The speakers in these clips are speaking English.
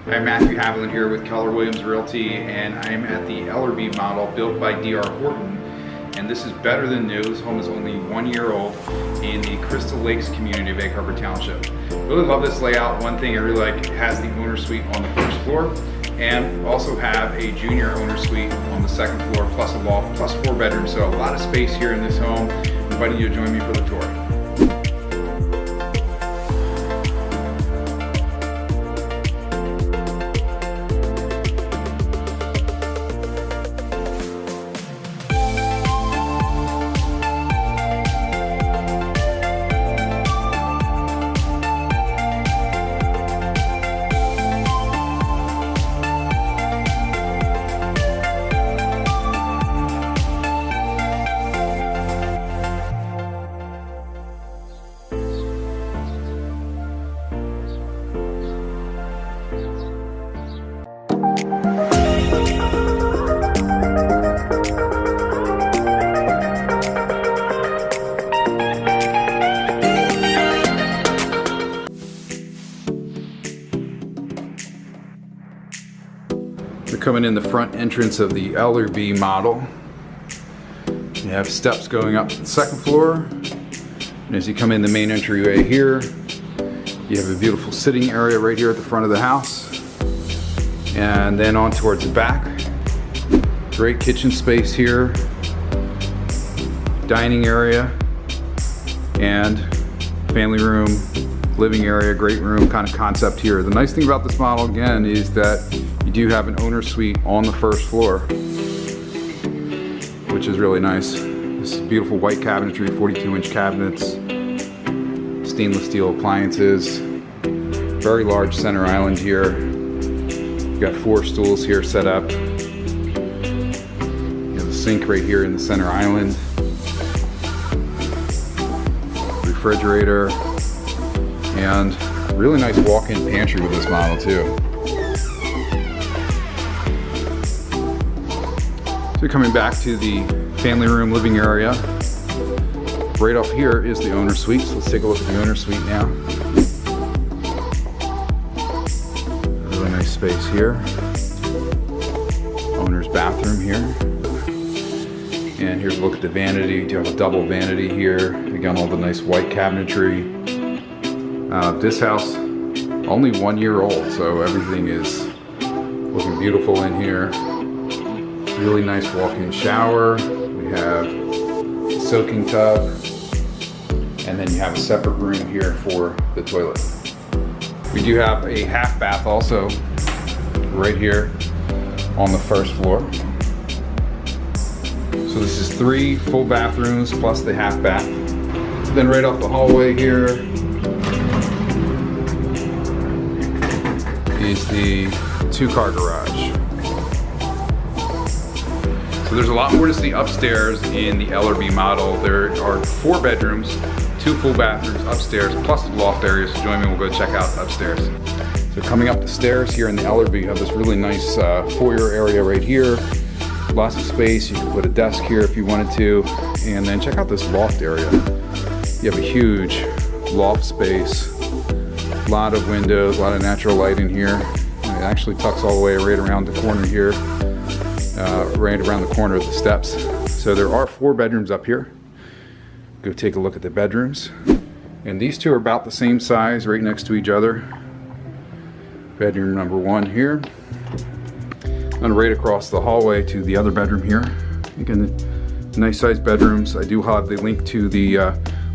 I'm Matthew Haviland here with Keller Realty, and I'm at the Ellerbe model built by D R Horton. And this is better than new. This home is only 1 year old in the Crystal Lakes community of Egg Harbor Township. Really love this layout. One thing I really like, it has the owner suite on the first floor, and also have a junior owner suite on the second floor, plus a loft, plus 4 bedrooms. So a lot of space here in this home. I'm inviting you to join me for the tour. We're coming in the front entrance of the Ellerbe model. You have steps going up to the second floor. And as you come in the main entryway here, you have a beautiful sitting area right here at the front of the house. And then on towards the back. Great kitchen space here. Dining area. And family room, living area, great room kind of concept here. The nice thing about this model again is that you do have an owner suite on the first floor, which is really nice. This is beautiful white cabinetry, 42-inch cabinets, stainless steel appliances, very large center island here. You've got 4 stools here set up. You have the sink right here in the center island. Refrigerator, and really nice walk-in pantry with this model too. So coming back to the family room living area, right up here is the owner suite. So let's take a look at the owner suite now. Really nice space here. Owner's bathroom here. And here's a look at the vanity. You do have a double vanity here. Again, all the nice white cabinetry. This house, only 1 year old, so everything is looking beautiful in here. Really nice walk-in shower. We have a soaking tub, and then you have a separate room here for the toilet. We do have a half bath also right here on the first floor. So this is 3 full bathrooms plus the half bath. Then right off the hallway here is the 2-car garage. So there's a lot more to see upstairs in the Ellerbe model. There are 4 bedrooms, 2 full bathrooms upstairs, plus the loft area. So join me, we'll go check out upstairs. So coming up the stairs here in the Ellerbe, you have this really nice foyer area right here. Lots of space, you can put a desk here if you wanted to. And then check out this loft area. You have a huge loft space. A lot of windows, a lot of natural light in here. It actually tucks all the way right around the corner here, right around the corner of the steps. So there are 4 bedrooms up here. Go take a look at the bedrooms. And these 2 are about the same size, right next to each other. Bedroom number 1 here. And right across the hallway to the other bedroom here. Again, nice sized bedrooms. I do have the link to the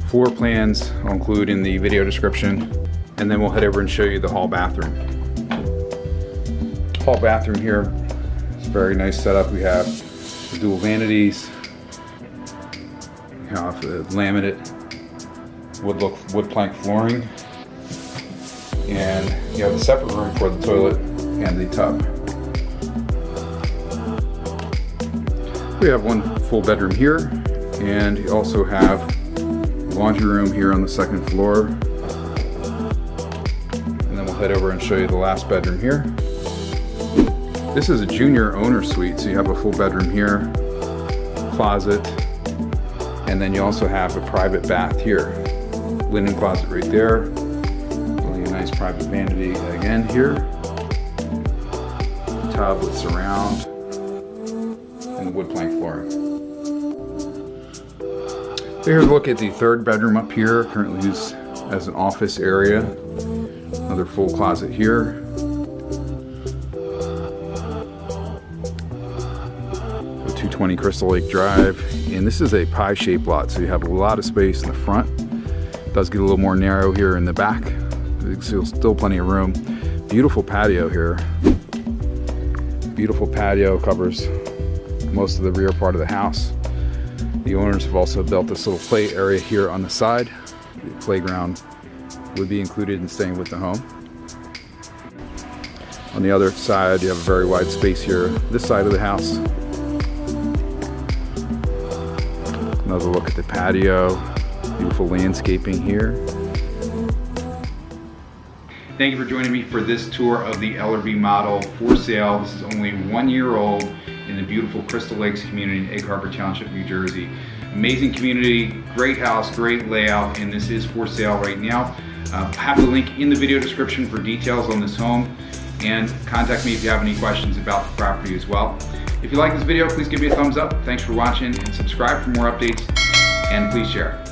floor plans I'll include in the video description. And then we'll head over and show you the hall bathroom. Hall bathroom here, it's a very nice setup. We have dual vanities. We have laminate wood plank flooring. And you have a separate room for the toilet and the tub. We have 1 full bedroom here, and you also have a laundry room here on the second floor. And then we'll head over and show you the last bedroom here. This is a junior owner suite, so you have a full bedroom here, closet, and then you also have a private bath here. Linen closet right there. Really a nice private vanity again here. tub with surround and wood plank flooring. So here's a look at the 3rd bedroom up here, currently used as an office area. Another full closet here. The 220 Crystal Lake Drive. And this is a pie-shaped lot, so you have a lot of space in the front. It does get a little more narrow here in the back. There's still plenty of room. Beautiful patio here. Beautiful patio, covers most of the rear part of the house. The owners have also built this little play area here on the side. The playground would be included in staying with the home. On the other side, you have a very wide space here, this side of the house. Another look at the patio. Beautiful landscaping here. Thank you for joining me for this tour of the Ellerbe model for sale. This is only 1 year old in the beautiful Crystal Lakes community in Egg Harbor Township, New Jersey. Amazing community, great house, great layout, and this is for sale right now. I have the link in the video description for details on this home, and contact me if you have any questions about the property as well. If you like this video, please give me a thumbs up. Thanks for watching, and subscribe for more updates, and please share.